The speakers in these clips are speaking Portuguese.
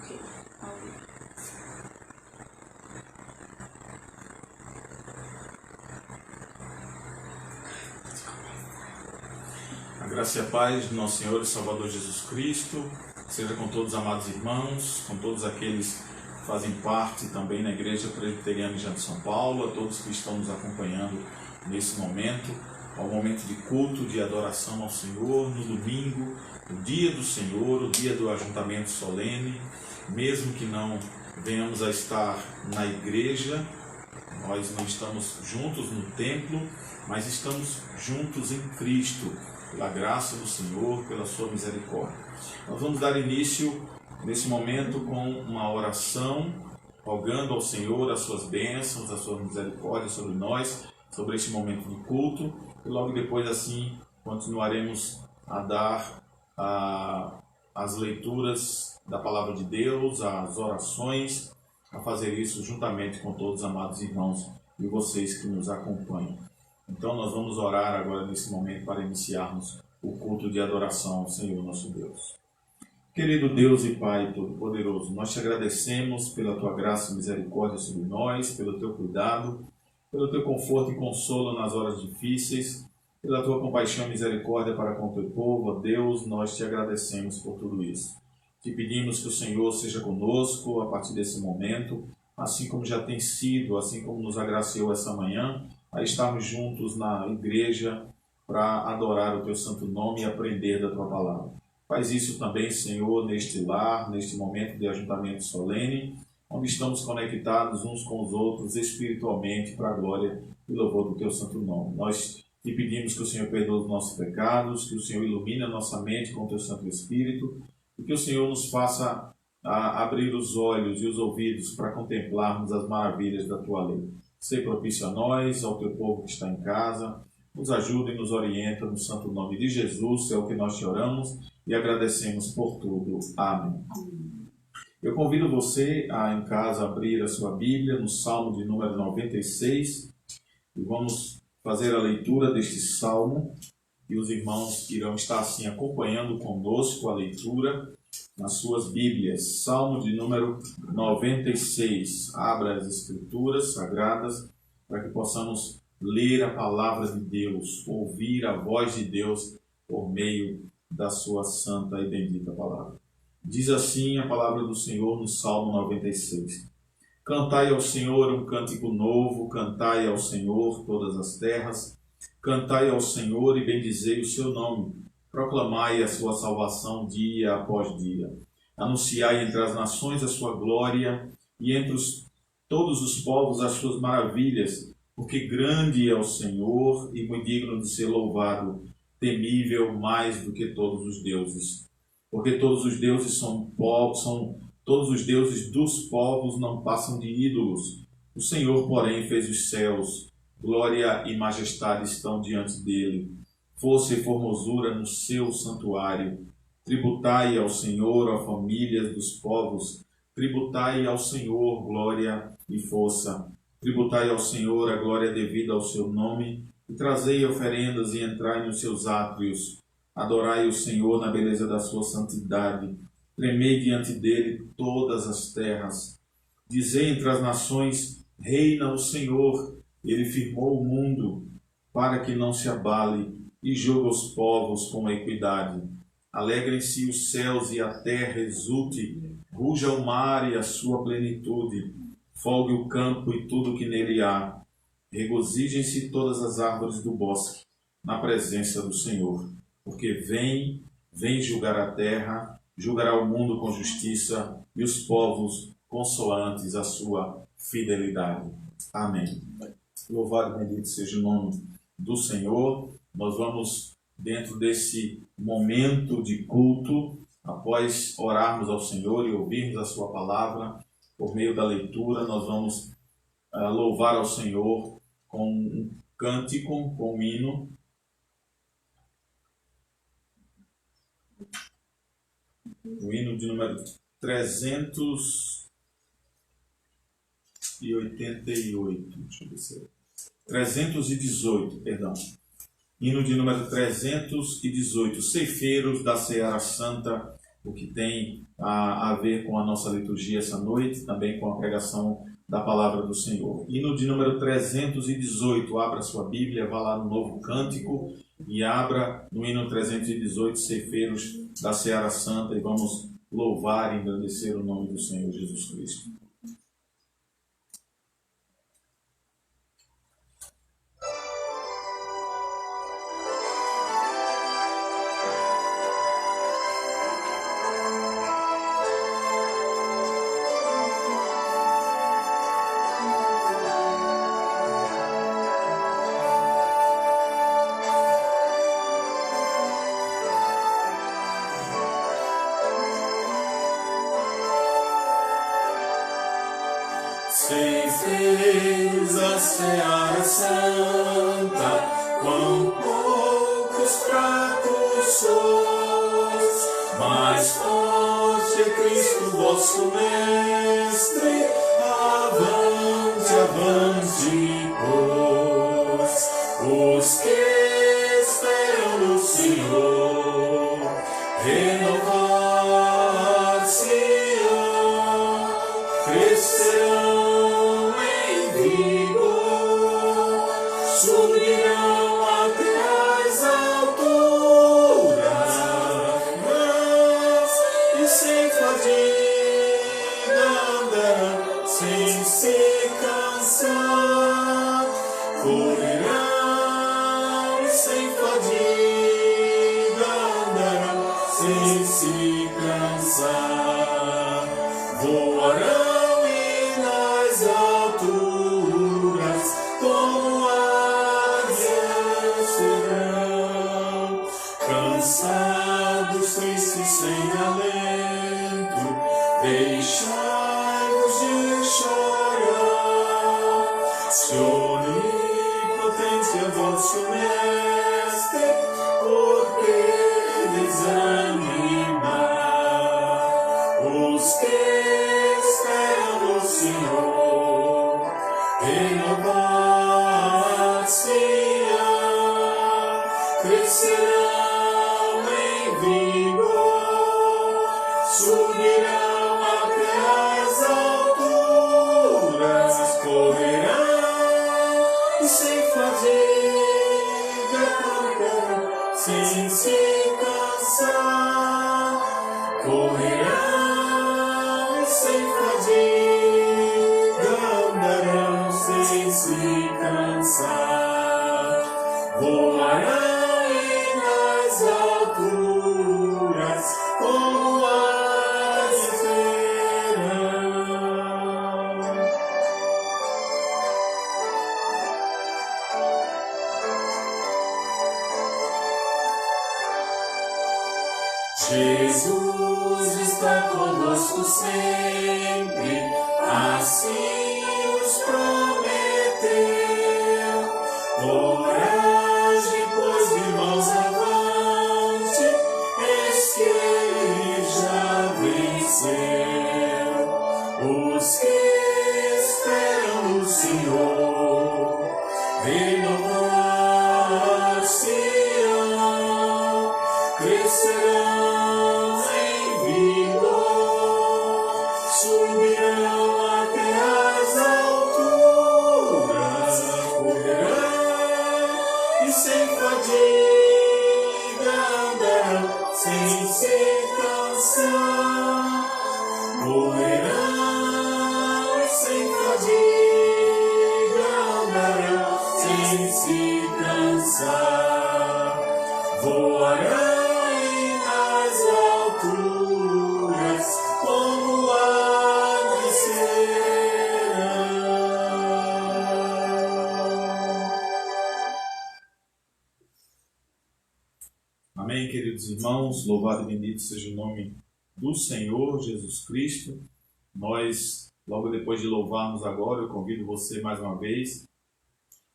Ok. A graça e a paz do nosso Senhor e Salvador Jesus Cristo seja com todos os amados irmãos, com todos aqueles que fazem parte também na Igreja Presbiteriana de São Paulo, a todos que estão nos acompanhando nesse momento, ao momento de culto, de adoração ao Senhor, no domingo, o dia do Senhor, o dia do ajuntamento solene, mesmo que não venhamos a estar na igreja, nós não estamos juntos no templo, mas estamos juntos em Cristo, pela graça do Senhor, pela sua misericórdia. Nós vamos dar início nesse momento com uma oração, rogando ao Senhor as suas bênçãos, a sua misericórdia sobre nós, sobre este momento de culto, e logo depois assim continuaremos a dar as leituras da Palavra de Deus, as orações, a fazer isso juntamente com todos os amados irmãos e vocês que nos acompanham. Então nós vamos orar agora nesse momento para iniciarmos o culto de adoração ao Senhor nosso Deus. Querido Deus e Pai Todo-Poderoso, nós te agradecemos pela tua graça e misericórdia sobre nós, pelo teu cuidado, pelo teu conforto e consolo nas horas difíceis, pela tua compaixão e misericórdia para com o teu povo. Ó Deus, nós te agradecemos por tudo isso. Te pedimos que o Senhor seja conosco a partir desse momento, assim como já tem sido, assim como nos agraciou essa manhã, a estarmos juntos na igreja para adorar o teu santo nome e aprender da tua palavra. Faz isso também, Senhor, neste lar, neste momento de ajuntamento solene, onde estamos conectados uns com os outros espiritualmente para a glória e louvor do teu santo nome. Nós te pedimos que o Senhor perdoe os nossos pecados, que o Senhor ilumine a nossa mente com o teu Santo Espírito e que o Senhor nos faça abrir os olhos e os ouvidos para contemplarmos as maravilhas da tua lei. Sê propício a nós, ao teu povo que está em casa, nos ajuda e nos orienta no santo nome de Jesus, é o que nós te oramos e agradecemos por tudo. Amém. Eu convido você a em casa abrir a sua Bíblia no Salmo de número 96 e vamos fazer a leitura deste Salmo e os irmãos irão estar assim acompanhando conosco a leitura nas suas Bíblias. Salmo de número 96. Abra as Escrituras Sagradas para que possamos ler a palavra de Deus, ouvir a voz de Deus por meio da sua santa e bendita palavra. Diz assim a palavra do Senhor no Salmo 96. Cantai ao Senhor um cântico novo, cantai ao Senhor todas as terras, cantai ao Senhor e bendizei o seu nome. Proclamai a sua salvação dia após dia. Anunciai entre as nações a sua glória e entre todos os povos as suas maravilhas, porque grande é o Senhor e muito digno de ser louvado, temível mais do que todos os deuses. Porque todos os deuses todos os deuses dos povos não passam de ídolos. O Senhor, porém, fez os céus. Glória e majestade estão diante dele. Força e formosura no seu santuário. Tributai ao Senhor, ó famílias dos povos. Tributai ao Senhor glória e força. Tributai ao Senhor a glória devida ao seu nome. E trazei oferendas e entrai nos seus átrios. Adorai o Senhor na beleza da sua santidade. Tremei diante dele todas as terras. Dizei entre as nações, reina o Senhor. Ele firmou o mundo para que não se abale e julga os povos com equidade. Alegrem-se os céus e a terra exulte, ruja o mar e a sua plenitude, folgue o campo e tudo que nele há. Regozijem-se todas as árvores do bosque na presença do Senhor, porque vem julgar a terra, julgará o mundo com justiça e os povos consoantes a sua fidelidade. Amém. Louvado e bendito seja o nome do Senhor. Nós vamos, dentro desse momento de culto, após orarmos ao Senhor e ouvirmos a sua palavra, por meio da leitura, nós vamos louvar ao Senhor com um cântico, com um hino. O hino de número 388. Deixa eu ver se é. 318, perdão. Hino de número 318. Ceifeiros da Seara Santa, o que tem a ver com a nossa liturgia essa noite, também com a pregação da palavra do Senhor. Hino de número 318, abra sua Bíblia, vá lá no Novo Cântico e abra no hino 318, Ceifeiros da Seara Santa, e vamos louvar e engrandecer o nome do Senhor Jesus Cristo. Ceifeiros da Seara Santa, quão poucos fracos sois, mais forte é Cristo vosso Mestre, avante, avante, pois, os que esperam no Senhor, renovar-se-ão, crescerão, subirão até as alturas, e sem fadiga andarão, sem se cansar, correrão e sem fadiga andarão, sem se cansar, voarão e nas alturas, como cansados, tristes, sem alento, deixai-vos de chorar, se onipotente é vosso Mestre, por que desanimar? Os que esperam no Senhor, renovar-se-ão, crescerão em vigor, subirão até as alturas, correrão e sem fadiga cantarão, sem se cansar, correrão e sem fadiga andarão, sem se cansar, voarão como as verão. Jesus está conosco sempre, assim nos prometeu. Coragem, pois, irmãos, avante, eis que ele já venceu. Os que esperam no Senhor, renovar-se-ão, crescerão em vigor, subirão até as alturas, correrão e sem fadiga andarão, sem se cansar, correrão e sem fadiga andarão, sem se cansar, voarão e nas alturas, como aves serão. Amém, queridos irmãos, louvado e bendito seja o nome do Senhor Jesus Cristo. Nós, logo depois de louvarmos agora, eu convido você mais uma vez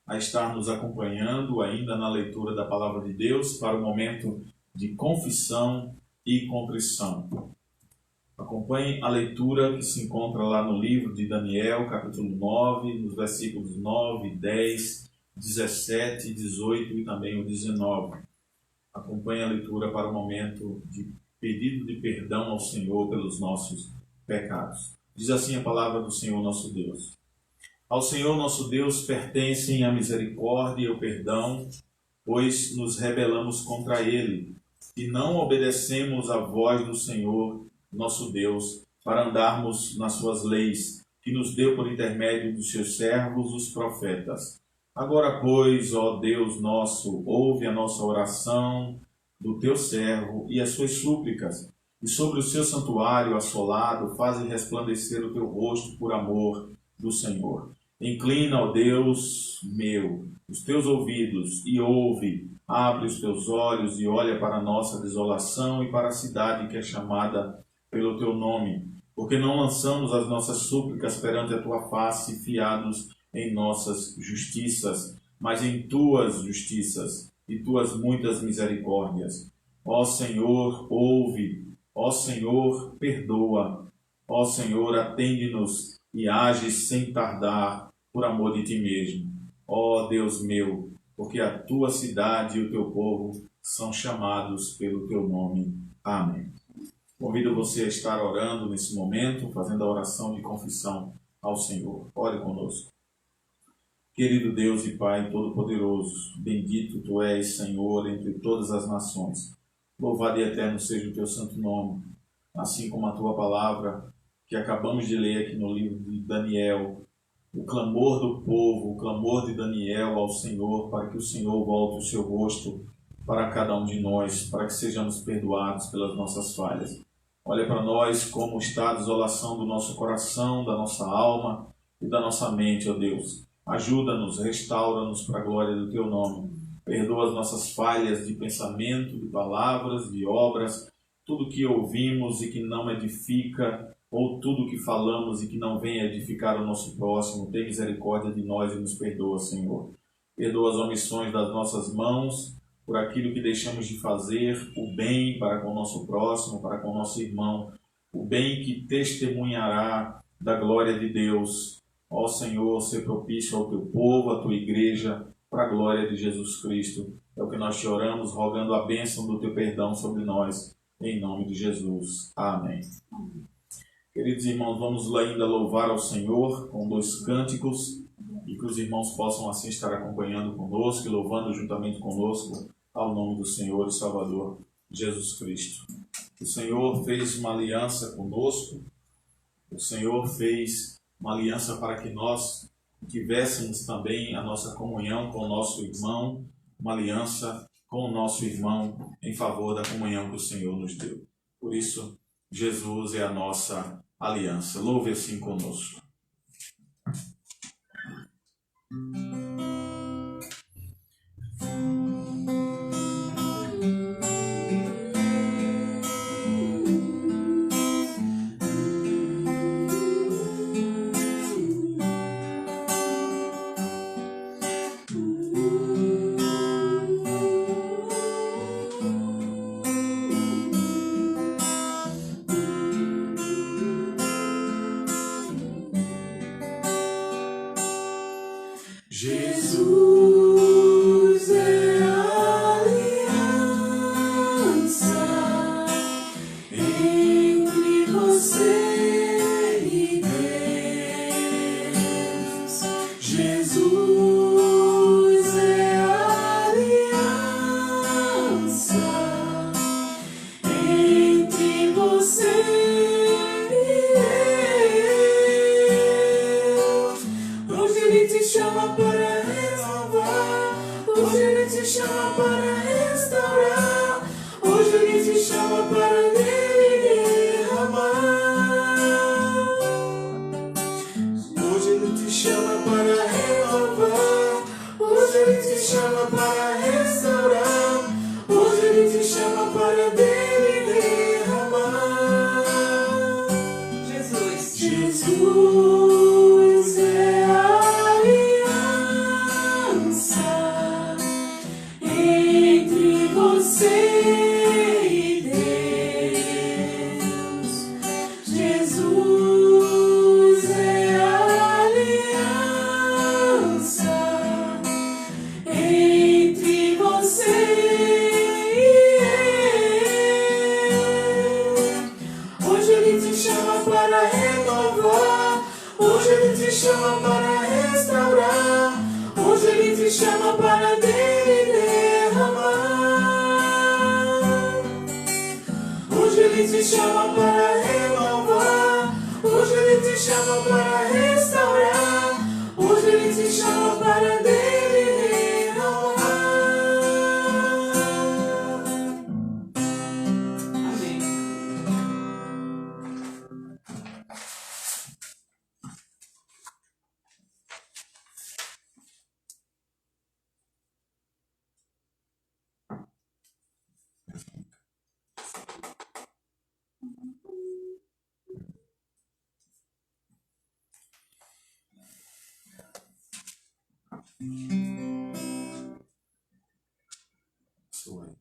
a estar nos acompanhando ainda na leitura da Palavra de Deus para o momento de confissão e contrição. Acompanhe a leitura que se encontra lá no livro de Daniel, capítulo 9, nos versículos 9, 10, 17, 18 e também o 19. Acompanhe a leitura para o momento de pedido de perdão ao Senhor pelos nossos pecados. Diz assim a palavra do Senhor nosso Deus. Ao Senhor nosso Deus pertencem a misericórdia e o perdão, pois nos rebelamos contra Ele e não obedecemos à voz do Senhor nosso Deus para andarmos nas suas leis, que nos deu por intermédio dos seus servos, os profetas. Agora, pois, ó Deus nosso, ouve a nossa oração do teu servo e as suas súplicas, e sobre o seu santuário assolado faze resplandecer o teu rosto por amor do Senhor. Inclina, ó Deus meu, os teus ouvidos e ouve, abre os teus olhos e olha para a nossa desolação e para a cidade que é chamada pelo teu nome, porque não lançamos as nossas súplicas perante a tua face, fiados em nossas justiças, mas em tuas justiças e tuas muitas misericórdias. Ó Senhor, ouve, ó Senhor, perdoa, ó Senhor, atende-nos e age sem tardar, por amor de ti mesmo. Ó Deus meu, porque a tua cidade e o teu povo são chamados pelo teu nome. Amém. Convido você a estar orando nesse momento, fazendo a oração de confissão ao Senhor. Ore conosco. Querido Deus e Pai Todo-Poderoso, bendito Tu és, Senhor, entre todas as nações. Louvado e eterno seja o Teu santo nome, assim como a Tua palavra, que acabamos de ler aqui no livro de Daniel, o clamor do povo, o clamor de Daniel ao Senhor, para que o Senhor volte o seu rosto para cada um de nós, para que sejamos perdoados pelas nossas falhas. Olha para nós como está a desolação do nosso coração, da nossa alma e da nossa mente, ó Deus. Ajuda-nos, restaura-nos para a glória do Teu nome. Perdoa as nossas falhas de pensamento, de palavras, de obras, tudo que ouvimos e que não edifica, ou tudo que falamos e que não vem edificar o nosso próximo. Tem misericórdia de nós e nos perdoa, Senhor. Perdoa as omissões das nossas mãos, por aquilo que deixamos de fazer, o bem para com o nosso próximo, para com o nosso irmão, o bem que testemunhará da glória de Deus. Ó Senhor, ser propício ao Teu povo, à Tua igreja, para a glória de Jesus Cristo. É o que nós te oramos, rogando a bênção do Teu perdão sobre nós, em nome de Jesus. Amém. Queridos irmãos, vamos ainda louvar ao Senhor com 2 cânticos, e que os irmãos possam assim estar acompanhando conosco e louvando juntamente conosco ao nome do Senhor e Salvador Jesus Cristo. O Senhor fez uma aliança conosco, o Senhor fez uma aliança para que nós tivéssemos também a nossa comunhão com o nosso irmão, uma aliança com o nosso irmão em favor da comunhão que o Senhor nos deu. Por isso, Jesus é a nossa aliança. Louve assim conosco. Jesus é a aliança entre você e Deus. Jesus é a aliança entre você e Deus. Hoje Ele te chama para renovar, hoje Ele te chama para restaurar, hoje Ele te chama para nele derramar. Hoje Ele te chama para renovar, hoje Ele te chama para restaurar, hoje Ele te chama para nele derramar. Jesus é a aliança. Ele te chama para restaurar. Hoje Ele te chama para dele derramar. Hoje Ele te chama para renovar. Hoje Ele te chama para restaurar. Hoje Ele te chama para dele renovar. Amém. Isso aí.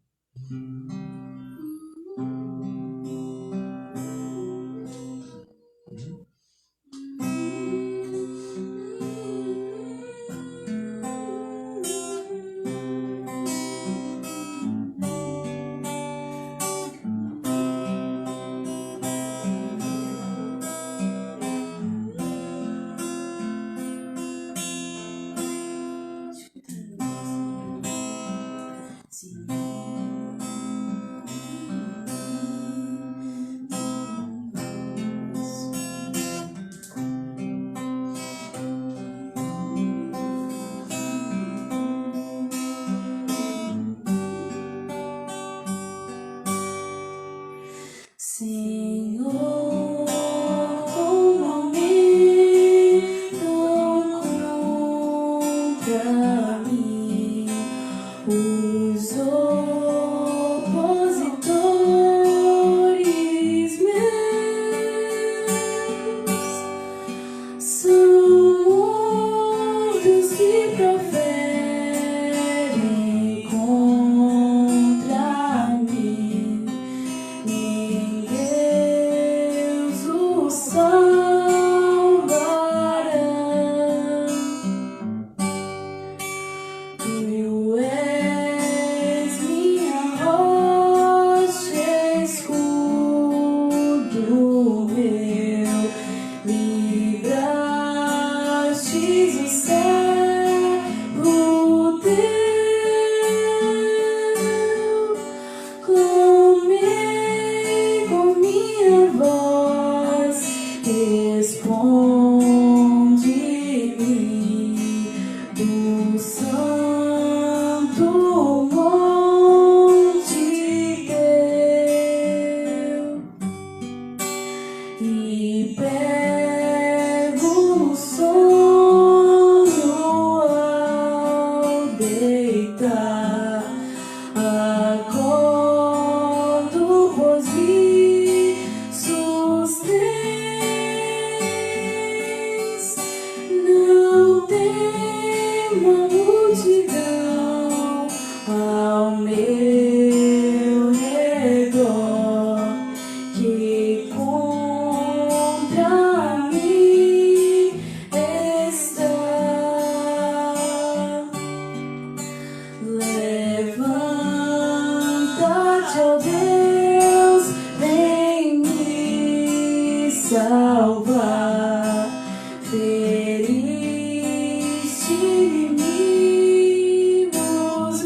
Senhor, um momento contra mim, os opositores meus são muitos que proferem contra mim. Deus o salvará. Tu és minha rocha, escudo meu, livrastes o servo teu. Clamei com minha voz, responde-me do santo monte teu. E pego no sono ao deitar, acordo com os viços teus. Não temo a multidão ao meu redor, que contra mim está. Levanta-te, ó Deus, vem me salvar. Feriste inimigos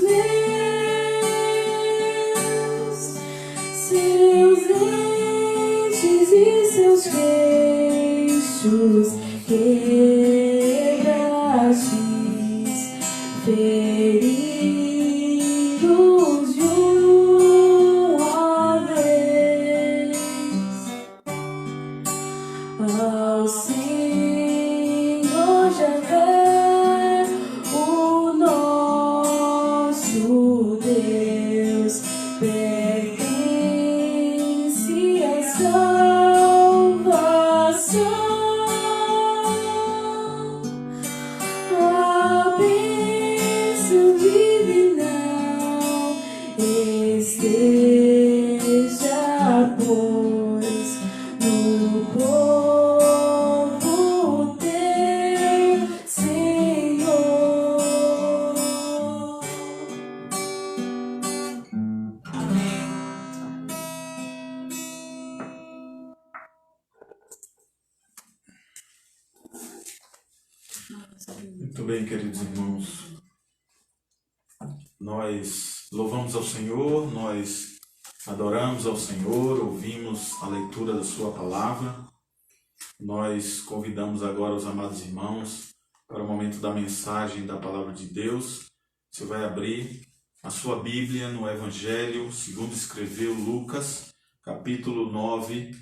meus, seus dentes e seus queixos quebrastes, feridos de uma vez. Ao Senhor Javé, o nosso Deus, pertence a salvação. Muito bem, queridos irmãos. Nós louvamos ao Senhor, nós adoramos ao Senhor, ouvimos a leitura da sua palavra. Nós convidamos agora os amados irmãos para o momento da mensagem da palavra de Deus. Você vai abrir a sua Bíblia no Evangelho, segundo escreveu Lucas, capítulo 9,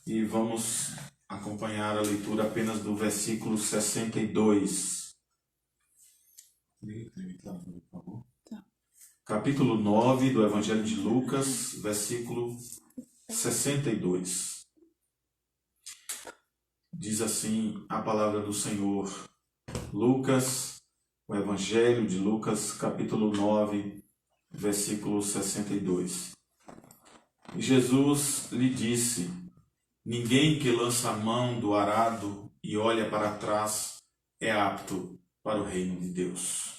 e vamos acompanhar a leitura apenas do versículo 62. Por favor. Capítulo 9 do Evangelho de Lucas, versículo 62. Diz assim a palavra do Senhor. Lucas, o Evangelho de Lucas, capítulo 9, versículo 62. E Jesus lhe disse: ninguém que lança a mão do arado e olha para trás é apto para o reino de Deus.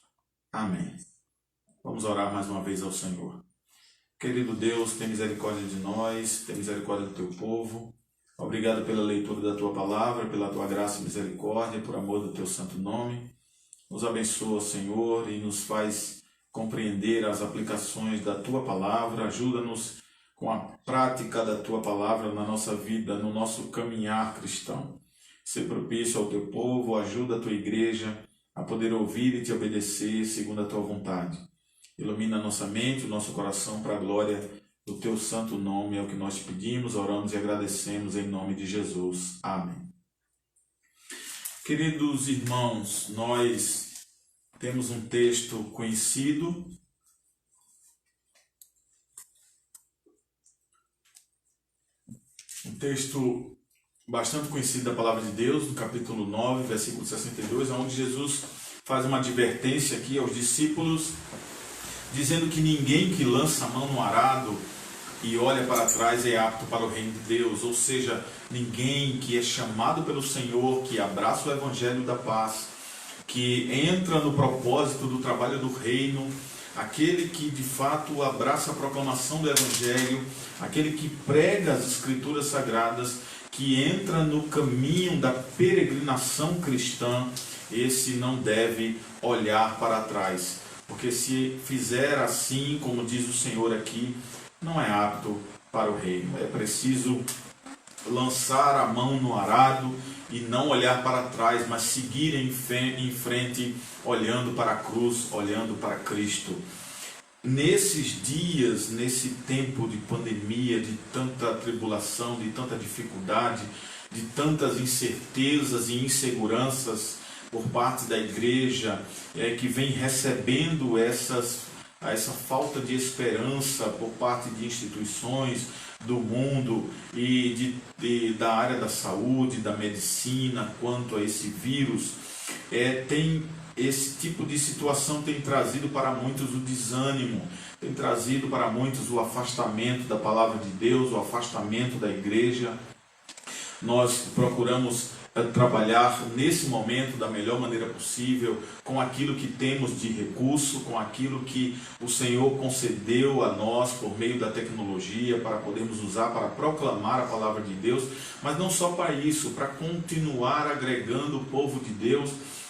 Amém. Vamos orar mais uma vez ao Senhor. Querido Deus, tem misericórdia de nós, tem misericórdia do teu povo. Obrigado pela leitura da tua palavra, pela tua graça e misericórdia, por amor do teu santo nome. Nos abençoa, Senhor, e nos faz compreender as aplicações da tua palavra. Ajuda-nos com a prática da tua palavra na nossa vida, no nosso caminhar cristão. Ser propício ao teu povo, ajuda a tua igreja a poder ouvir e te obedecer segundo a tua vontade. Ilumina a nossa mente, o nosso coração para a glória do teu santo nome. É o que nós te pedimos, oramos e agradecemos em nome de Jesus. Amém. Queridos irmãos, nós temos um texto conhecido, um texto bastante conhecido da palavra de Deus, no capítulo 9, versículo 62, onde Jesus faz uma advertência aqui aos discípulos, dizendo que ninguém que lança a mão no arado e olha para trás é apto para o reino de Deus. Ou seja, ninguém que é chamado pelo Senhor, que abraça o Evangelho da paz, que entra no propósito do trabalho do reino, aquele que de fato abraça a proclamação do Evangelho, aquele que prega as Escrituras Sagradas, que entra no caminho da peregrinação cristã, esse não deve olhar para trás. Porque se fizer assim, como diz o Senhor aqui, não é apto para o reino. É preciso lançar a mão no arado e não olhar para trás, mas seguir em frente, olhando para a cruz, olhando para Cristo. Nesses dias, nesse tempo de pandemia, de tanta tribulação, de tanta dificuldade, de tantas incertezas e inseguranças por parte da igreja, que vem recebendo essa falta de esperança por parte de instituições do mundo e da área da saúde, da medicina, quanto a esse vírus, esse tipo de situação tem trazido para muitos o desânimo, tem trazido para muitos o afastamento da palavra de Deus, o afastamento da igreja. Nós procuramos trabalhar nesse momento da melhor maneira possível, com aquilo que temos de recurso, com aquilo que o Senhor concedeu a nós por meio da tecnologia, para podermos usar para proclamar a palavra de Deus, mas não só para isso, para continuar agregando o povo de Deus,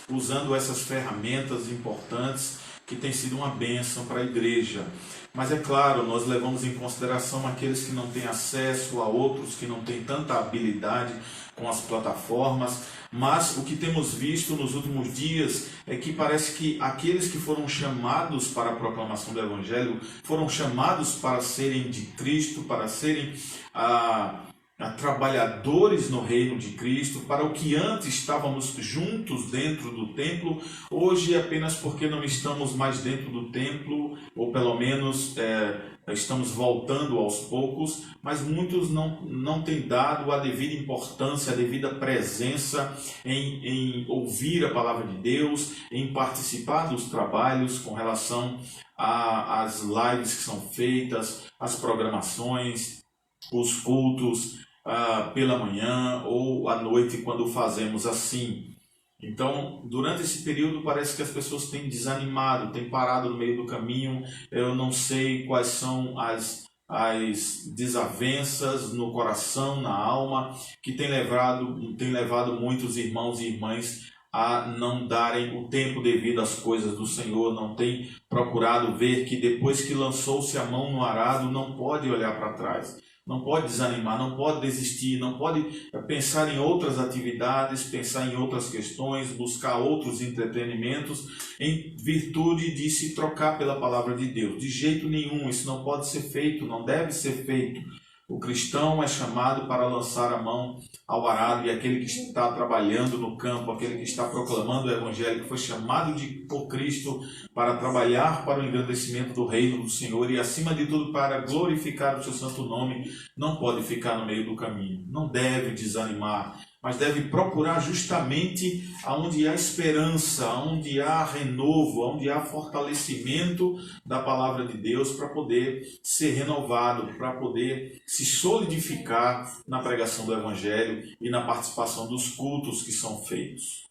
usando essas ferramentas importantes que tem sido uma bênção para a igreja. Mas é claro, nós levamos em consideração aqueles que não têm acesso, a outros que não têm tanta habilidade com as plataformas, mas o que temos visto nos últimos dias é que parece que aqueles que foram chamados para a proclamação do Evangelho, foram chamados para serem de Cristo, para serem trabalhadores no reino de Cristo, para o que antes estávamos juntos dentro do templo, hoje apenas porque não estamos mais dentro do templo, ou pelo menos estamos voltando aos poucos, mas muitos não têm dado a devida importância, a devida presença em ouvir a palavra de Deus, em participar dos trabalhos com relação às lives que são feitas, as programações, os cultos pela manhã ou à noite, quando fazemos assim. Então, durante esse período parece que as pessoas têm desanimado, têm parado no meio do caminho. Eu não sei quais são as desavenças no coração, na alma, que tem levado muitos irmãos e irmãs a não darem o tempo devido às coisas do Senhor, não têm procurado ver que depois que lançou-se a mão no arado, não pode olhar para trás, não pode desanimar, não pode desistir, não pode pensar em outras atividades, pensar em outras questões, buscar outros entretenimentos, em virtude de se trocar pela palavra de Deus. De jeito nenhum, isso não pode ser feito, não deve ser feito. O cristão é chamado para lançar a mão ao arado, e aquele que está trabalhando no campo, aquele que está proclamando o Evangelho, que foi chamado por Cristo para trabalhar para o engrandecimento do reino do Senhor e, acima de tudo, para glorificar o seu santo nome, não pode ficar no meio do caminho, não deve desanimar, mas deve procurar justamente aonde há esperança, aonde há renovo, aonde há fortalecimento da palavra de Deus, para poder ser renovado, para poder se solidificar na pregação do Evangelho e na participação dos cultos que são feitos.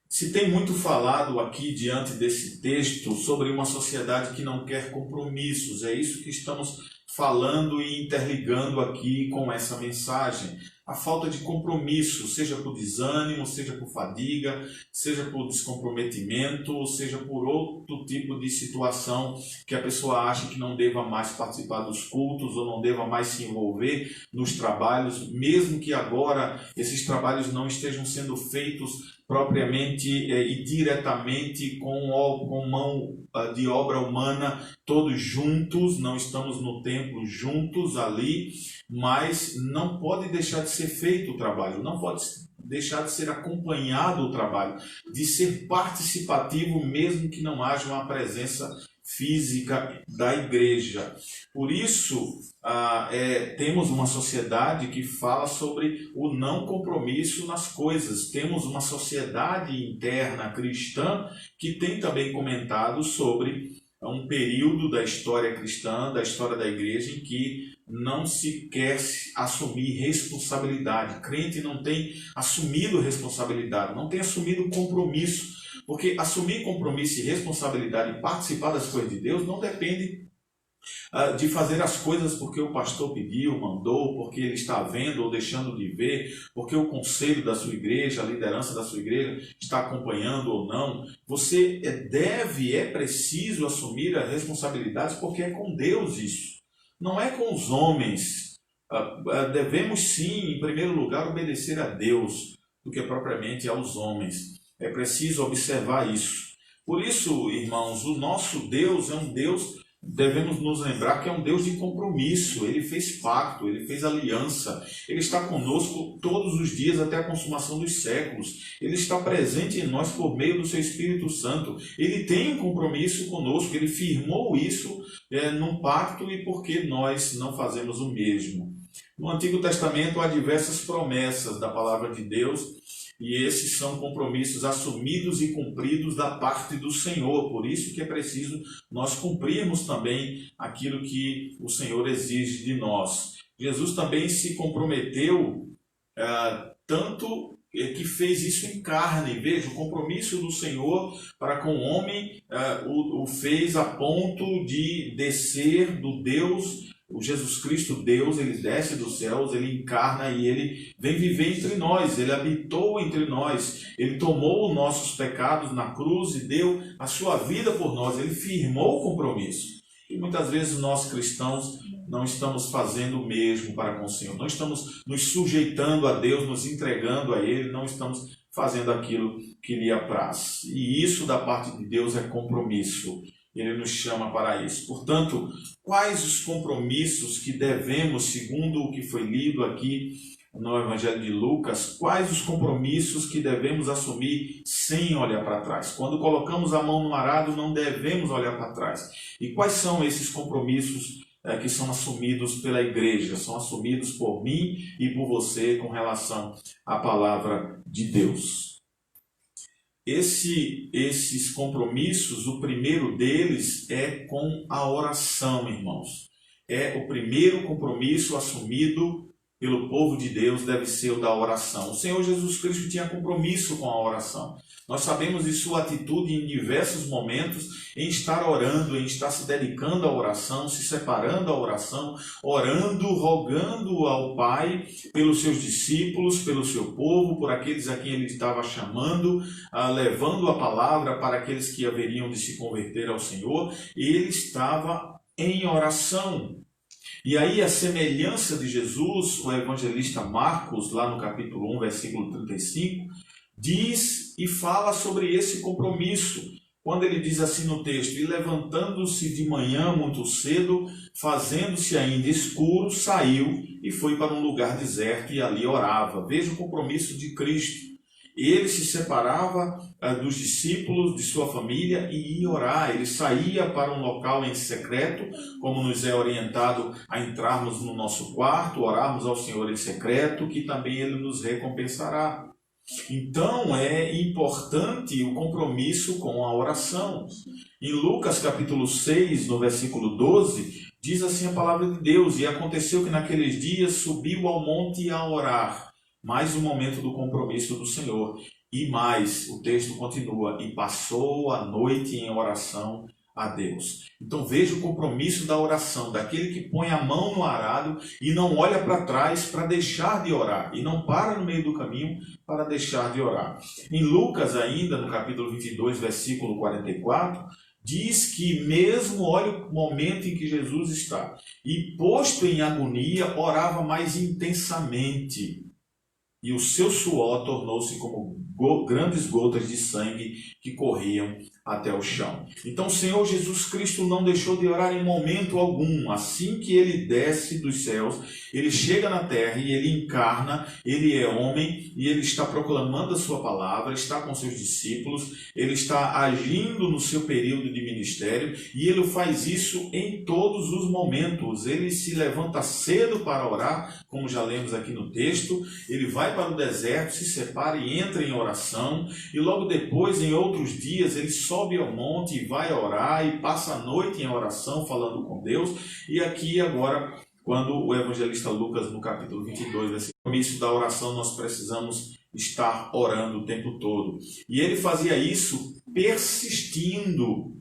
Se tem muito falado aqui diante desse texto sobre uma sociedade que não quer compromissos, é isso que estamos falando e interligando aqui com essa mensagem. A falta de compromisso, seja por desânimo, seja por fadiga, seja por descomprometimento, seja por outro tipo de situação que a pessoa acha que não deva mais participar dos cultos ou não deva mais se envolver nos trabalhos, mesmo que agora esses trabalhos não estejam sendo feitos propriamente e diretamente com mão de obra humana, todos juntos, não estamos no templo juntos ali, mas não pode deixar de ser feito o trabalho, não pode deixar de ser acompanhado o trabalho, de ser participativo, mesmo que não haja uma presença física da igreja. Por isso, temos uma sociedade que fala sobre o não compromisso nas coisas. Temos uma sociedade interna cristã que tem também comentado sobre um período da história cristã, da história da igreja, em que não se quer assumir responsabilidade. O crente não tem assumido responsabilidade, não tem assumido compromisso. Porque assumir compromisso e responsabilidade e participar das coisas de Deus não depende de fazer as coisas porque o pastor pediu, mandou, porque ele está vendo ou deixando de ver, porque o conselho da sua igreja, a liderança da sua igreja está acompanhando ou não. Você é preciso assumir as responsabilidades, porque é com Deus isso, não é com os homens. Devemos sim, em primeiro lugar, obedecer a Deus do que propriamente aos homens. É preciso observar isso. Por isso, irmãos, o nosso Deus é um Deus, devemos nos lembrar que é um Deus de compromisso. Ele fez pacto, ele fez aliança. Ele está conosco todos os dias até a consumação dos séculos. Ele está presente em nós por meio do seu Espírito Santo. Ele tem um compromisso conosco, ele firmou isso num pacto, e por que nós não fazemos o mesmo? No Antigo Testamento há diversas promessas da palavra de Deus, e esses são compromissos assumidos e cumpridos da parte do Senhor. Por isso que é preciso nós cumprirmos também aquilo que o Senhor exige de nós. Jesus também se comprometeu, tanto que fez isso em carne. Veja, o compromisso do Senhor para com o homem o fez a ponto de descer do Deus. O Jesus Cristo, Deus, ele desce dos céus, ele encarna e ele vem viver entre nós, ele habitou entre nós, ele tomou os nossos pecados na cruz e deu a sua vida por nós, ele firmou o compromisso. E muitas vezes nós cristãos não estamos fazendo o mesmo para com o Senhor, não estamos nos sujeitando a Deus, nos entregando a Ele, não estamos fazendo aquilo que lhe apraz. E isso da parte de Deus é compromisso. Ele nos chama para isso. Portanto, quais os compromissos que devemos, segundo o que foi lido aqui no Evangelho de Lucas, quais os compromissos que devemos assumir sem olhar para trás? Quando colocamos a mão no arado, não devemos olhar para trás. E quais são esses compromissos que são assumidos pela igreja, são assumidos por mim e por você com relação à palavra de Deus? Esses compromissos, o primeiro deles é com a oração, irmãos. É o primeiro compromisso assumido pelo povo de Deus deve ser o da oração. O Senhor Jesus Cristo tinha compromisso com a oração. Nós sabemos de sua atitude em diversos momentos em estar orando, em estar se dedicando à oração, se separando à oração, orando, rogando ao Pai pelos seus discípulos, pelo seu povo, por aqueles a quem ele estava chamando, levando a palavra para aqueles que haveriam de se converter ao Senhor. Ele estava em oração. E aí a semelhança de Jesus, o evangelista Marcos, lá no capítulo 1, versículo 35, diz e fala sobre esse compromisso, quando ele diz assim no texto: e levantando-se de manhã muito cedo, fazendo-se ainda escuro, saiu e foi para um lugar deserto e ali orava. Veja o compromisso de Cristo. Ele se separava dos discípulos, de sua família, e ia orar. Ele saía para um local em secreto, como nos é orientado a entrarmos no nosso quarto, orarmos ao Senhor em secreto, que também Ele nos recompensará. Então é importante o compromisso com a oração. Em Lucas capítulo 6, no versículo 12, diz assim a palavra de Deus: e aconteceu que naqueles dias subiu ao monte a orar. Mais um momento do compromisso do Senhor. E mais, o texto continua: e passou a noite em oração a Deus. Então veja o compromisso da oração, daquele que põe a mão no arado e não olha para trás para deixar de orar, e não para no meio do caminho para deixar de orar. Em Lucas ainda, no capítulo 22, versículo 44, diz que mesmo, olha o momento em que Jesus está, e posto em agonia, orava mais intensamente, e o seu suor tornou-se como grandes gotas de sangue que corriam até o chão. Então o Senhor Jesus Cristo não deixou de orar em momento algum. Assim que ele desce dos céus, ele chega na terra e ele encarna, ele é homem e ele está proclamando a sua palavra, está com seus discípulos, ele está agindo no seu período de ministério e ele faz isso em todos os momentos. Ele se levanta cedo para orar, como já lemos aqui no texto, ele vai para o deserto, se separa e entra em oração, e logo depois, em outros dias, ele sobe ao monte e vai orar e passa a noite em oração falando com Deus. E aqui agora, quando o evangelista Lucas, no capítulo 22, nesse compromisso da oração, nós precisamos estar orando o tempo todo. E ele fazia isso persistindo.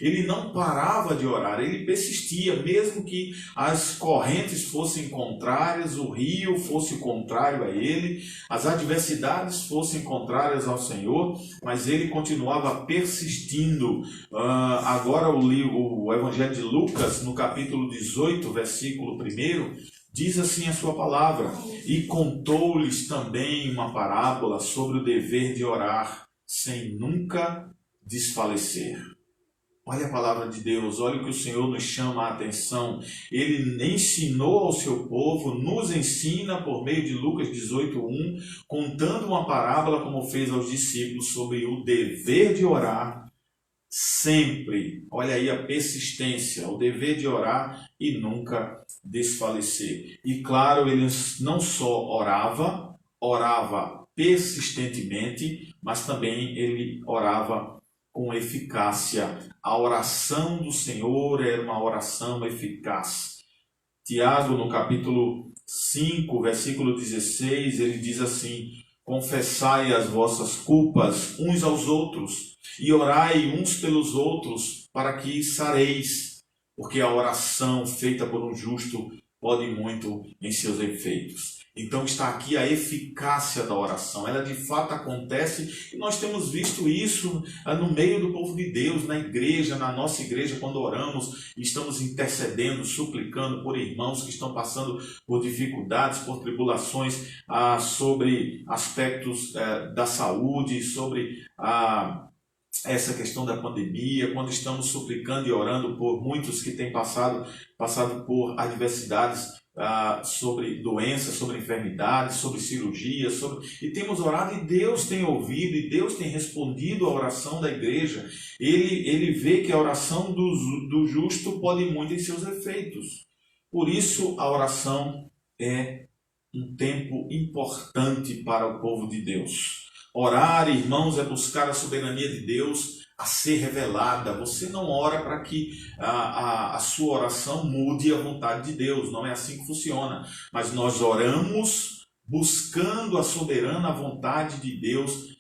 Ele não parava de orar, ele persistia, mesmo que as correntes fossem contrárias, o rio fosse contrário a ele, as adversidades fossem contrárias ao Senhor, mas ele continuava persistindo. Agora o Evangelho de Lucas, no capítulo 18, versículo 1, diz assim a sua palavra: e contou-lhes também uma parábola sobre o dever de orar, sem nunca desfalecer. Olha a palavra de Deus, olha o que o Senhor nos chama a atenção. Ele ensinou ao seu povo, nos ensina por meio de Lucas 18:1, contando uma parábola como fez aos discípulos sobre o dever de orar sempre. Olha aí a persistência, o dever de orar e nunca desfalecer. E claro, ele não só orava persistentemente, mas também ele orava com eficácia. A oração do Senhor era uma oração eficaz. Tiago, no capítulo 5, versículo 16, ele diz assim: confessai as vossas culpas uns aos outros e orai uns pelos outros para que sareis, porque a oração feita por um justo pode muito em seus efeitos. Então está aqui a eficácia da oração, ela de fato acontece e nós temos visto isso no meio do povo de Deus, na igreja, na nossa igreja, quando oramos, estamos intercedendo, suplicando por irmãos que estão passando por dificuldades, por tribulações, sobre aspectos da saúde, sobre essa questão da pandemia, quando estamos suplicando e orando por muitos que têm passado por adversidades, sobre doenças, sobre enfermidades, sobre cirurgias, e temos orado e Deus tem ouvido e Deus tem respondido à oração da igreja. Ele vê que a oração do justo pode muito em seus efeitos. Por isso a oração é um tempo importante para o povo de Deus. Orar, irmãos, é buscar a soberania de Deus, a ser revelada. Você não ora para que a sua oração mude a vontade de Deus, não é assim que funciona. Mas nós oramos buscando a soberana vontade de Deus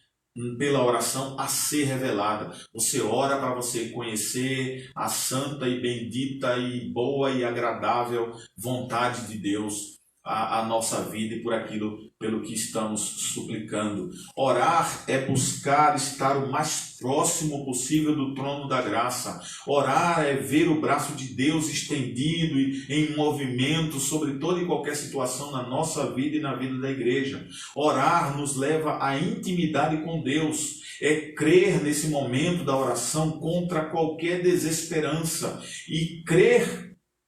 pela oração a ser revelada. Você ora para você conhecer a santa e bendita e boa e agradável vontade de Deus a nossa vida e por aquilo pelo que estamos suplicando. Orar é buscar estar o mais próximo possível do trono da graça. Orar é ver o braço de Deus estendido e em movimento sobre toda e qualquer situação na nossa vida e na vida da igreja. Orar nos leva à intimidade com Deus. É crer nesse momento da oração contra qualquer desesperança e crer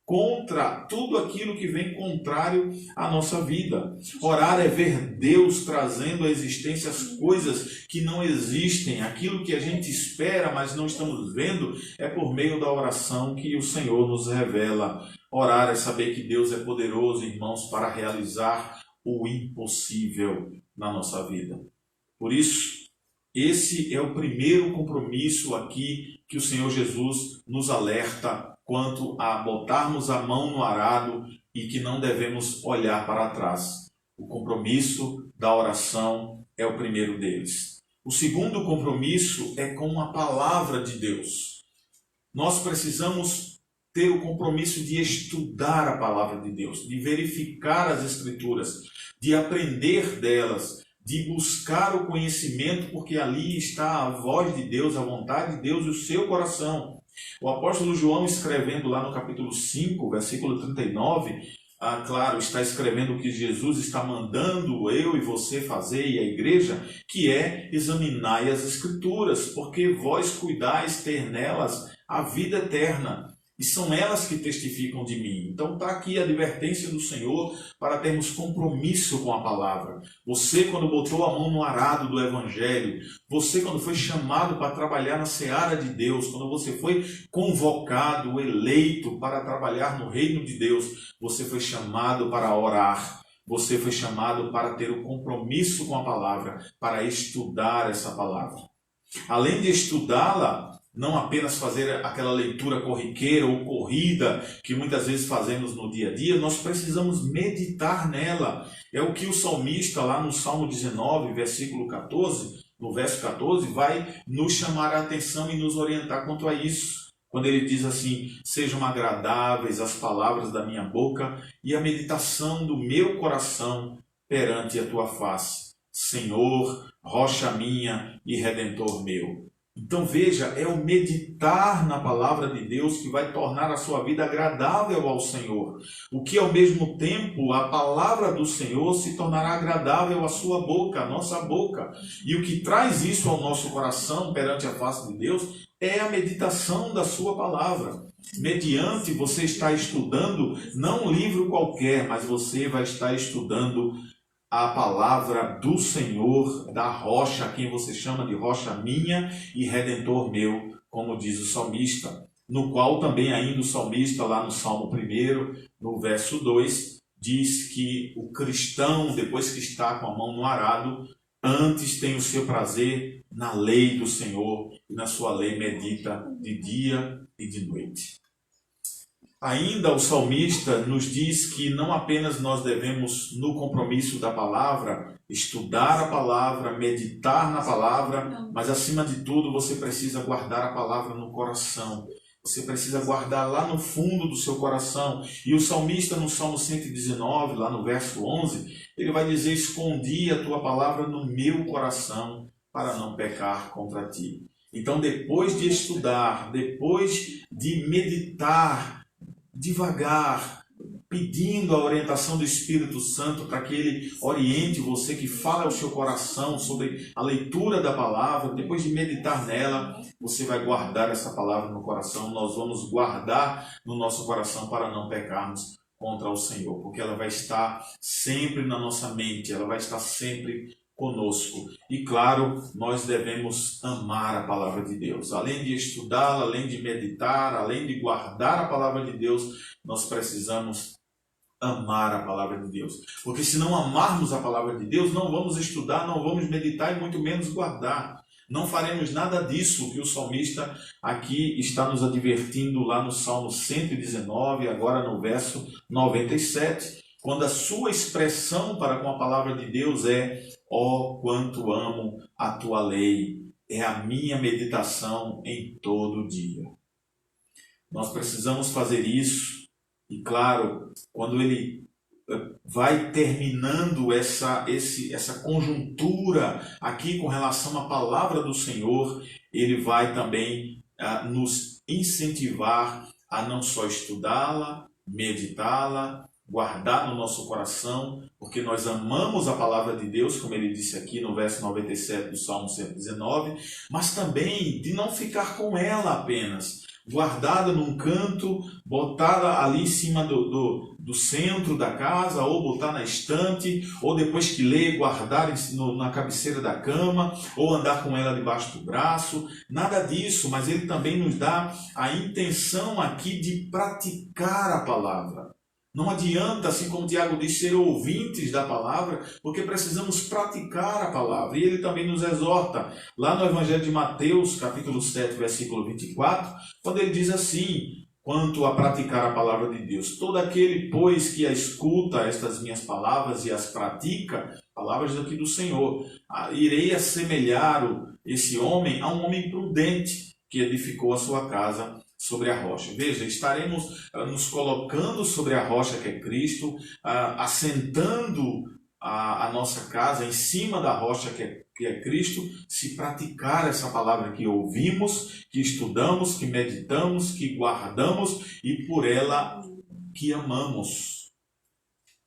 contra tudo aquilo que vem contrário à nossa vida. Orar é ver Deus trazendo à existência as coisas que não existem, aquilo que a gente espera, mas não estamos vendo, é por meio da oração que o Senhor nos revela. Orar é saber que Deus é poderoso, irmãos, para realizar o impossível na nossa vida. Por isso, esse é o primeiro compromisso aqui que o Senhor Jesus nos alerta quanto a botarmos a mão no arado e que não devemos olhar para trás. O compromisso da oração é o primeiro deles. O segundo compromisso é com a palavra de Deus. Nós precisamos ter o compromisso de estudar a palavra de Deus, de verificar as Escrituras, de aprender delas, de buscar o conhecimento, porque ali está a voz de Deus, a vontade de Deus e o seu coração. O apóstolo João, escrevendo lá no capítulo 5, versículo 39, claro, está escrevendo o que Jesus está mandando eu e você fazer e a igreja, que é examinai as Escrituras, porque vós cuidais ter nelas a vida eterna. E são elas que testificam de mim. Então está aqui a advertência do Senhor para termos compromisso com a palavra. Você, quando botou a mão no arado do Evangelho, você, quando foi chamado para trabalhar na seara de Deus, quando você foi convocado, eleito para trabalhar no reino de Deus, você foi chamado para orar. Você foi chamado para ter o compromisso com a palavra, para estudar essa palavra. Além de estudá-la, não apenas fazer aquela leitura corriqueira ou corrida que muitas vezes fazemos no dia a dia, nós precisamos meditar nela. É o que o salmista lá no Salmo 19, versículo 14, no verso 14, vai nos chamar a atenção e nos orientar quanto a isso. Quando ele diz assim, sejam agradáveis as palavras da minha boca e a meditação do meu coração perante a tua face. Senhor, rocha minha e redentor meu. Então veja, é o meditar na palavra de Deus que vai tornar a sua vida agradável ao Senhor. O que ao mesmo tempo a palavra do Senhor se tornará agradável à sua boca, à nossa boca. E o que traz isso ao nosso coração perante a face de Deus é a meditação da sua palavra. Mediante você está estudando, não um livro qualquer, mas você vai estar estudando a palavra do Senhor, da rocha, a quem você chama de rocha minha e redentor meu, como diz o salmista, no qual também ainda o salmista, lá no Salmo 1, no verso 2, diz que o cristão, depois que está com a mão no arado, antes tem o seu prazer na lei do Senhor, e na sua lei medita de dia e de noite. Ainda o salmista nos diz que não apenas nós devemos, no compromisso da palavra, estudar a palavra, meditar na palavra, mas acima de tudo você precisa guardar a palavra no coração. Você precisa guardar lá no fundo do seu coração. E o salmista no Salmo 119, lá no verso 11, ele vai dizer, escondi a tua palavra no meu coração para não pecar contra ti. Então depois de estudar, depois de meditar, devagar, pedindo a orientação do Espírito Santo para que ele oriente você, que fale ao seu coração sobre a leitura da palavra, depois de meditar nela, você vai guardar essa palavra no coração, nós vamos guardar no nosso coração para não pecarmos contra o Senhor, porque ela vai estar sempre na nossa mente, ela vai estar sempre conosco. E claro, nós devemos amar a palavra de Deus. Além de estudá-la, além de meditar, além de guardar a palavra de Deus, nós precisamos amar a palavra de Deus. Porque se não amarmos a palavra de Deus, não vamos estudar, não vamos meditar e muito menos guardar. Não faremos nada disso que o salmista aqui está nos advertindo lá no Salmo 119, agora no verso 97, quando a sua expressão para com a palavra de Deus é: ó, quanto amo a tua lei, é a minha meditação em todo o dia. Nós precisamos fazer isso, e claro, quando ele vai terminando essa conjuntura aqui com relação à palavra do Senhor, ele vai também nos incentivar a não só estudá-la, meditá-la, guardar no nosso coração, porque nós amamos a palavra de Deus, como ele disse aqui no verso 97 do Salmo 119, mas também de não ficar com ela apenas, guardada num canto, botada ali em cima do centro da casa, ou botar na estante, ou depois que lê, guardar na cabeceira da cama, ou andar com ela debaixo do braço. Nada disso, mas ele também nos dá a intenção aqui de praticar a palavra. Não adianta, assim como Tiago diz, ser ouvintes da palavra, porque precisamos praticar a palavra. E ele também nos exorta, lá no Evangelho de Mateus, capítulo 7, versículo 24, quando ele diz assim, quanto a praticar a palavra de Deus: todo aquele, pois, que a escuta estas minhas palavras e as pratica, palavras aqui do Senhor, irei assemelhar esse homem a um homem prudente, que edificou a sua casa sobre a rocha. Veja, estaremos nos colocando sobre a rocha que é Cristo, assentando a nossa casa em cima da rocha que é Cristo, se praticar essa palavra que ouvimos, que estudamos, que meditamos, que guardamos e por ela que amamos.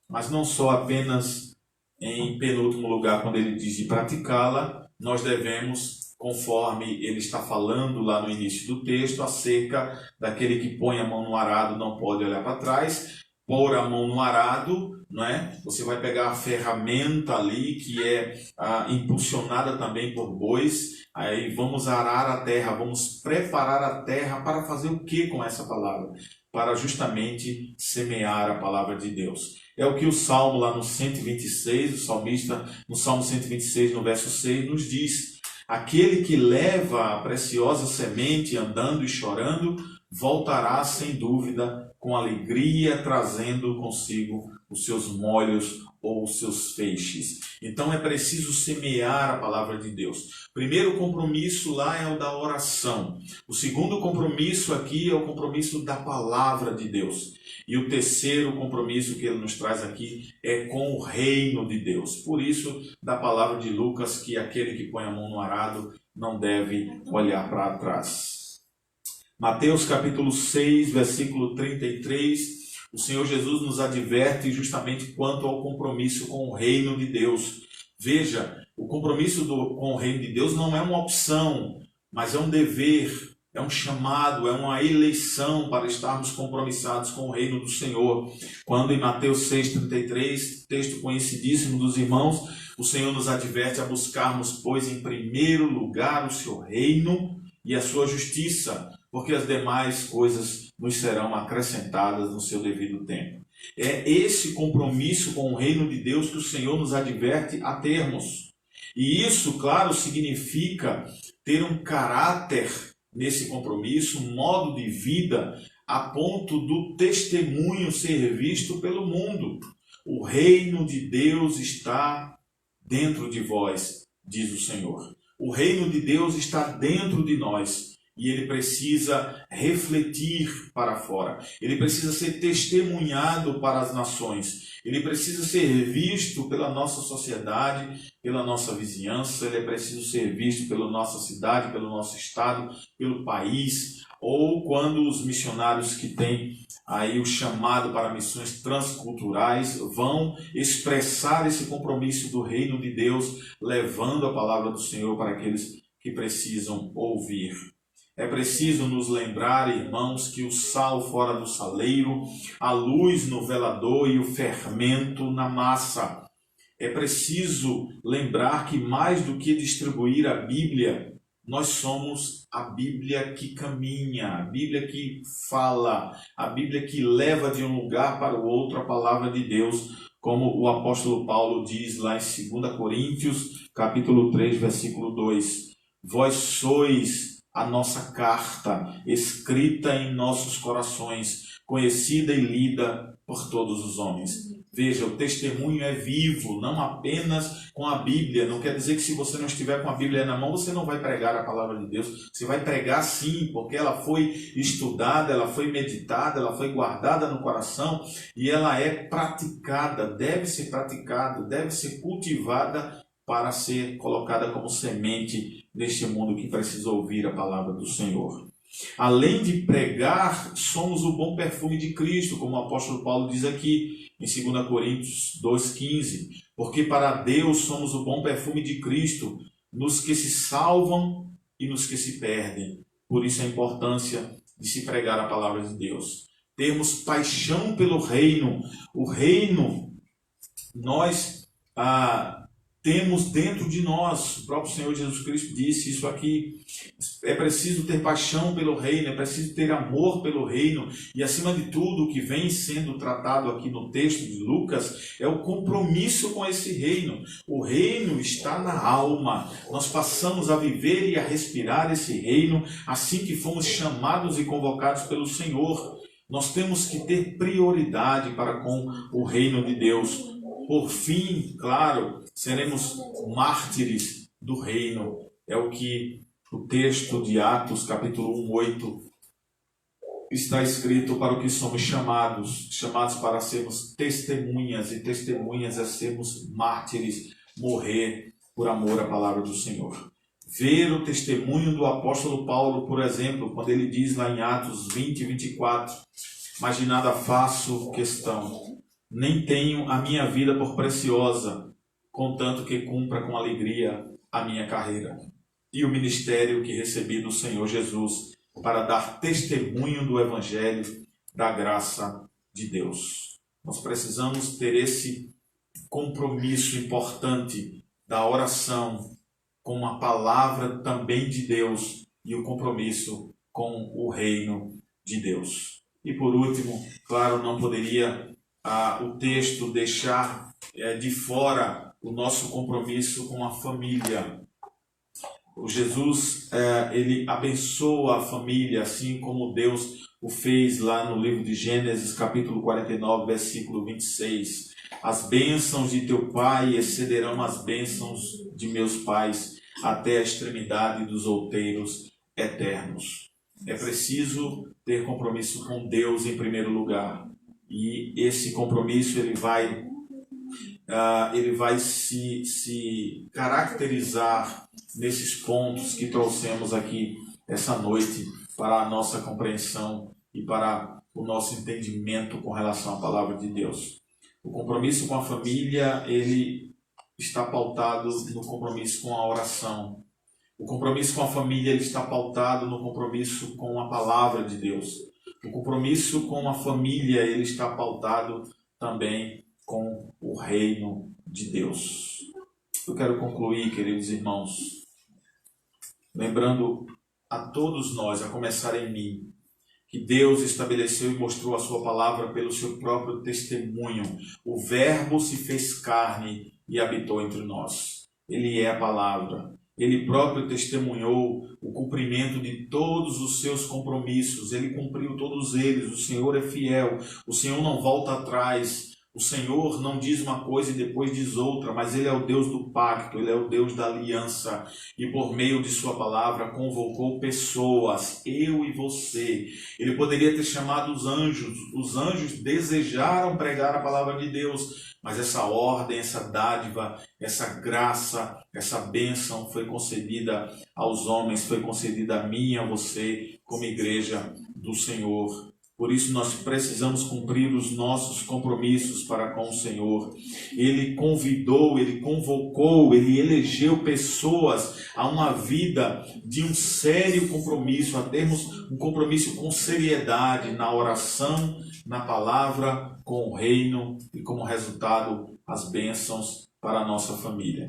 Mas não só apenas em penúltimo lugar, quando ele diz de praticá-la, nós devemos, conforme ele está falando lá no início do texto, acerca daquele que põe a mão no arado, não pode olhar para trás. Pôr a mão no arado, não é? Você vai pegar a ferramenta ali, que é impulsionada também por bois, aí vamos arar a terra, vamos preparar a terra para fazer o que com essa palavra? Para justamente semear a palavra de Deus. É o que o Salmo lá no 126, o salmista no Salmo 126, no verso 6, nos diz: aquele que leva a preciosa semente andando e chorando, voltará sem dúvida com alegria, trazendo consigo os seus molhos ou os seus feixes. Então é preciso semear a palavra de Deus. O primeiro compromisso lá é o da oração. O segundo compromisso aqui é o compromisso da palavra de Deus. E o terceiro compromisso que ele nos traz aqui é com o reino de Deus. Por isso, da palavra de Lucas, que aquele que põe a mão no arado não deve olhar para trás. Mateus capítulo 6, versículo 33, o Senhor Jesus nos adverte justamente quanto ao compromisso com o reino de Deus. Veja, o compromisso com o reino de Deus não é uma opção, mas é um dever, é um chamado, é uma eleição para estarmos compromissados com o reino do Senhor. Quando em Mateus 6,33, texto conhecidíssimo dos irmãos, o Senhor nos adverte a buscarmos, pois, em primeiro lugar o seu reino e a sua justiça, porque as demais coisas nos serão acrescentadas no seu devido tempo. É esse compromisso com o reino de Deus que o Senhor nos adverte a termos. E isso, claro, significa ter um caráter nesse compromisso, um modo de vida, a ponto do testemunho ser visto pelo mundo. O reino de Deus está dentro de vós, diz o Senhor. O reino de Deus está dentro de nós. E ele precisa refletir para fora. Ele precisa ser testemunhado para as nações. Ele precisa ser visto pela nossa sociedade, pela nossa vizinhança. Ele é preciso ser visto pela nossa cidade, pelo nosso estado, pelo país. Ou quando os missionários que têm aí o chamado para missões transculturais vão expressar esse compromisso do reino de Deus, levando a palavra do Senhor para aqueles que precisam ouvir. É preciso nos lembrar, irmãos, que o sal fora do saleiro, a luz no velador e o fermento na massa. É preciso lembrar que mais do que distribuir a Bíblia, nós somos a Bíblia que caminha, a Bíblia que fala, a Bíblia que leva de um lugar para o outro a palavra de Deus, como o apóstolo Paulo diz lá em 2 Coríntios, capítulo 3, versículo 2. Vós sois a nossa carta, escrita em nossos corações, conhecida e lida por todos os homens. Veja, o testemunho é vivo, não apenas com a Bíblia. Não quer dizer que se você não estiver com a Bíblia na mão, você não vai pregar a palavra de Deus. Você vai pregar sim, porque ela foi estudada, ela foi meditada, ela foi guardada no coração e ela é praticada, deve ser praticada, deve ser cultivada para ser colocada como semente neste mundo que precisa ouvir a palavra do Senhor. Além de pregar, somos o bom perfume de Cristo, como o apóstolo Paulo diz aqui em 2 Coríntios 2,15. Porque para Deus somos o bom perfume de Cristo, nos que se salvam e nos que se perdem. Por isso a importância de se pregar a palavra de Deus. Termos paixão pelo reino. O reino, nós temos dentro de nós. O próprio Senhor Jesus Cristo disse isso aqui. É preciso ter paixão pelo reino, é preciso ter amor pelo reino. E acima de tudo, o que vem sendo tratado aqui no texto de Lucas é o compromisso com esse reino. O reino está na alma. Nós passamos a viver e a respirar esse reino assim que fomos chamados e convocados pelo Senhor. Nós temos que ter prioridade para com o reino de Deus. Por fim, claro, seremos mártires do reino. É o que o texto de Atos, capítulo 1:8, está escrito para o que somos chamados para sermos testemunhas, e testemunhas é sermos mártires, morrer por amor à palavra do Senhor. Ver o testemunho do apóstolo Paulo, por exemplo, quando ele diz lá em Atos 20:24, mas de nada faço questão, nem tenho a minha vida por preciosa, contanto que cumpra com alegria a minha carreira e o ministério que recebi do Senhor Jesus, para dar testemunho do Evangelho da graça de Deus. Nós precisamos ter esse compromisso importante da oração com a palavra também de Deus e o compromisso com o reino de Deus. E por último, claro, não poderia o texto deixar de fora o nosso compromisso com a família. O Jesus, ele abençoa a família, assim como Deus o fez lá no livro de Gênesis, capítulo 49, versículo 26. As bênçãos de teu pai excederão as bênçãos de meus pais, até a extremidade dos outeiros eternos. É preciso ter compromisso com Deus em primeiro lugar. E esse compromisso ele vai se caracterizar nesses pontos que trouxemos aqui essa noite para a nossa compreensão e para o nosso entendimento com relação à palavra de Deus. O compromisso com a família, ele está pautado no compromisso com a oração. O compromisso com a família, ele está pautado no compromisso com a palavra de Deus. O compromisso com a família, ele está pautado também com o reino de Deus. Eu quero concluir, queridos irmãos, lembrando a todos nós, a começar em mim, que Deus estabeleceu e mostrou a sua palavra pelo seu próprio testemunho. O Verbo se fez carne e habitou entre nós. Ele é a palavra. Ele próprio testemunhou o cumprimento de todos os seus compromissos. Ele cumpriu todos eles. O Senhor é fiel. O Senhor não volta atrás. O Senhor não diz uma coisa e depois diz outra, mas Ele é o Deus do pacto, Ele é o Deus da aliança. E por meio de sua palavra convocou pessoas, eu e você. Ele poderia ter chamado os anjos desejaram pregar a palavra de Deus, mas essa ordem, essa dádiva, essa graça, essa bênção foi concedida aos homens, foi concedida a mim e a você como igreja do Senhor. Por isso nós precisamos cumprir os nossos compromissos para com o Senhor. Ele convidou, Ele convocou, Ele elegeu pessoas a uma vida de um sério compromisso, a termos um compromisso com seriedade na oração, na palavra, com o reino e como resultado as bênçãos para a nossa família.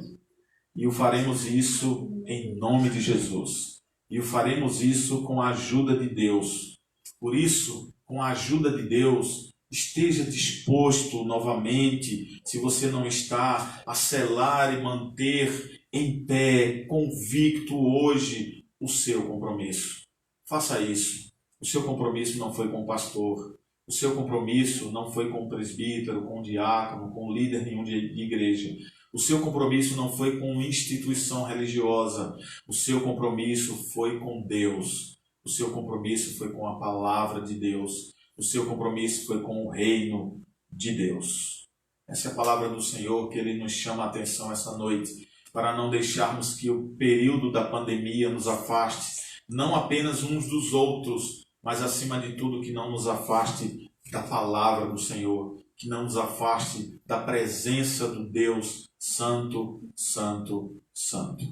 E o faremos isso em nome de Jesus. E o faremos isso com a ajuda de Deus. Por isso, com a ajuda de Deus, esteja disposto novamente, se você não está, a selar e manter em pé, convicto hoje o seu compromisso. Faça isso. O seu compromisso não foi com o pastor. O seu compromisso não foi com o presbítero, com o diácono, com o líder nenhum de igreja. O seu compromisso não foi com instituição religiosa. O seu compromisso foi com Deus. O seu compromisso foi com a palavra de Deus. O seu compromisso foi com o reino de Deus. Essa é a palavra do Senhor que Ele nos chama a atenção essa noite, para não deixarmos que o período da pandemia nos afaste, não apenas uns dos outros, mas acima de tudo que não nos afaste da palavra do Senhor, que não nos afaste da presença do Deus Santo, Santo, Santo.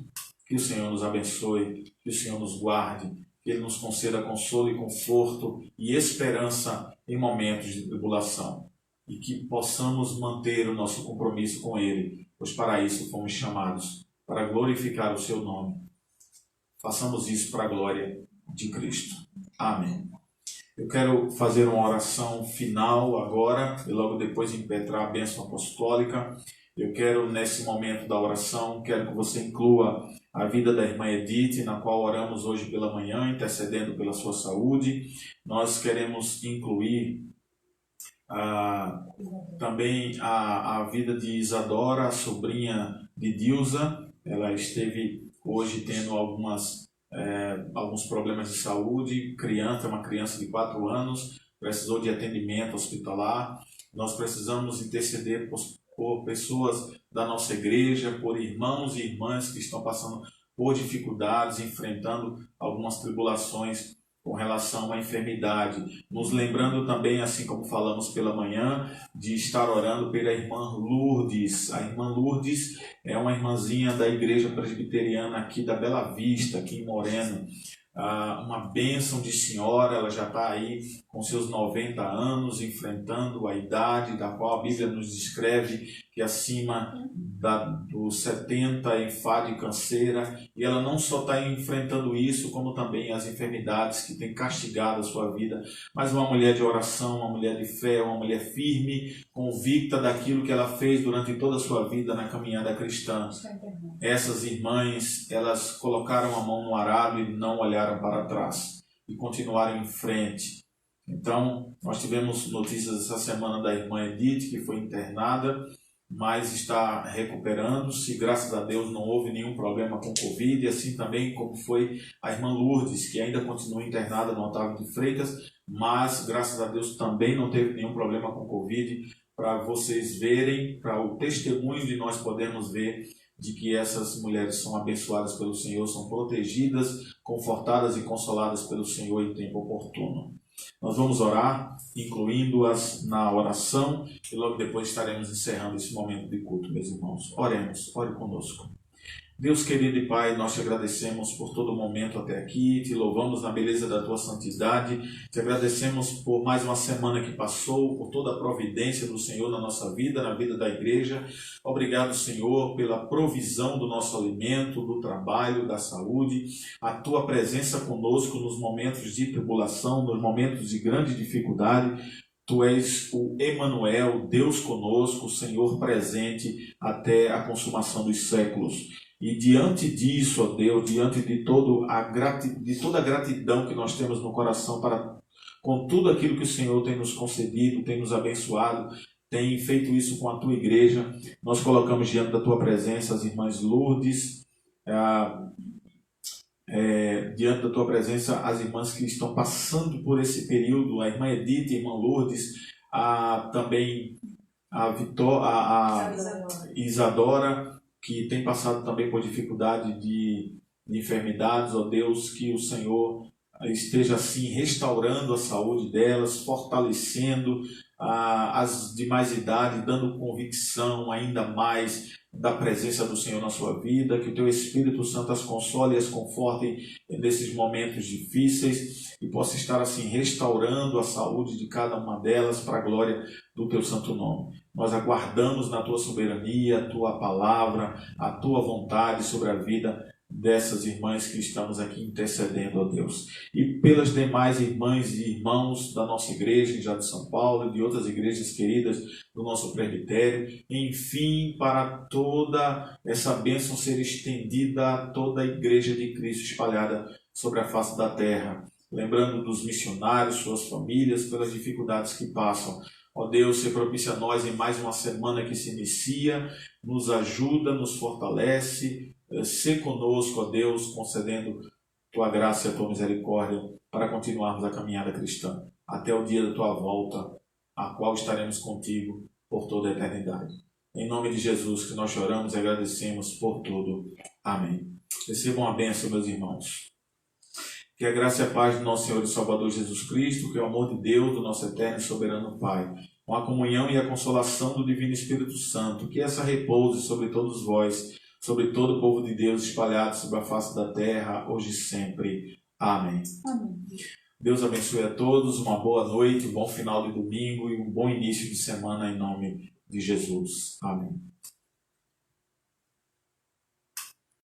Que o Senhor nos abençoe, que o Senhor nos guarde, que Ele nos conceda consolo e conforto e esperança em momentos de tribulação. E que possamos manter o nosso compromisso com Ele, pois para isso fomos chamados, para glorificar o Seu nome. Façamos isso para a glória de Cristo. Amém. Eu quero fazer uma oração final agora, e logo depois impetrar a bênção apostólica. Eu quero, nesse momento da oração, quero que você inclua a vida da irmã Edith, na qual oramos hoje pela manhã, intercedendo pela sua saúde. Nós queremos incluir também a vida de Isadora, a sobrinha de Dilza. Ela esteve hoje tendo alguns problemas de saúde. Uma criança de 4 anos, precisou de atendimento hospitalar. Nós precisamos interceder por pessoas da nossa igreja, por irmãos e irmãs que estão passando por dificuldades, enfrentando algumas tribulações com relação à enfermidade. Nos lembrando também, assim como falamos pela manhã, de estar orando pela irmã Lourdes. A irmã Lourdes é uma irmãzinha da igreja presbiteriana aqui da Bela Vista, aqui em Moreno. Uma bênção de senhora, ela já está aí com seus 90 anos, enfrentando a idade da qual a Bíblia nos descreve que acima dos 70 em fase canseira, e ela não só está enfrentando isso, como também as enfermidades que têm castigado a sua vida, mas uma mulher de oração, uma mulher de fé, uma mulher firme, convicta daquilo que ela fez durante toda a sua vida na caminhada cristã. Essas irmãs, elas colocaram a mão no arado e não olharam para trás, e continuaram em frente. Então, nós tivemos notícias essa semana da irmã Edith, que foi internada, mas está recuperando-se. Graças a Deus não houve nenhum problema com Covid, assim também como foi a irmã Lourdes, que ainda continua internada no Otávio de Freitas, mas graças a Deus também não teve nenhum problema com Covid, para vocês verem, para o testemunho de nós podermos ver de que essas mulheres são abençoadas pelo Senhor, são protegidas, confortadas e consoladas pelo Senhor em tempo oportuno. Nós vamos orar, incluindo-as na oração, e logo depois estaremos encerrando esse momento de culto, meus irmãos. Oremos, ore conosco. Deus querido e Pai, nós te agradecemos por todo o momento até aqui, te louvamos na beleza da tua santidade, te agradecemos por mais uma semana que passou, por toda a providência do Senhor na nossa vida, na vida da igreja. Obrigado, Senhor, pela provisão do nosso alimento, do trabalho, da saúde, a tua presença conosco nos momentos de tribulação, nos momentos de grande dificuldade. Tu és o Emanuel, Deus conosco, o Senhor presente até a consumação dos séculos. E diante disso, ó Deus, diante de toda a gratidão que nós temos no coração com tudo aquilo que o Senhor tem nos concedido, tem nos abençoado, tem feito isso com a tua igreja, nós colocamos diante da tua presença as irmãs Lourdes, diante da tua presença as irmãs que estão passando por esse período, a irmã Edith, a irmã Lourdes, também a Isadora, que tem passado também por dificuldade de enfermidades. Ó Deus, que o Senhor esteja assim restaurando a saúde delas, fortalecendo as de mais idade, dando convicção ainda mais da presença do Senhor na sua vida, que o teu Espírito Santo as console e as conforte nesses momentos difíceis e possa estar assim restaurando a saúde de cada uma delas para a glória do teu santo nome. Nós aguardamos na tua soberania, a tua palavra, a tua vontade sobre a vida dessas irmãs que estamos aqui intercedendo, ó Deus. E pelas demais irmãs e irmãos da nossa igreja, já de São Paulo e de outras igrejas queridas do nosso presbitério, enfim, para toda essa bênção ser estendida a toda a igreja de Cristo espalhada sobre a face da terra, lembrando dos missionários, suas famílias, pelas dificuldades que passam. Ó Deus, se propicia a nós em mais uma semana que se inicia, nos ajuda, nos fortalece, se conosco, ó Deus, concedendo Tua graça e a Tua misericórdia para continuarmos a caminhada cristã, até o dia da Tua volta, a qual estaremos contigo por toda a eternidade. Em nome de Jesus que nós choramos e agradecemos por tudo. Amém. Recebam a bênção, meus irmãos. Que a graça e a paz do nosso Senhor e Salvador Jesus Cristo, que o amor de Deus, do nosso eterno e soberano Pai, com a comunhão e a consolação do Divino Espírito Santo, que essa repouse sobre todos vós, sobre todo o povo de Deus espalhado sobre a face da terra, hoje e sempre. Amém. Amém. Deus abençoe a todos, uma boa noite, um bom final de domingo e um bom início de semana em nome de Jesus. Amém.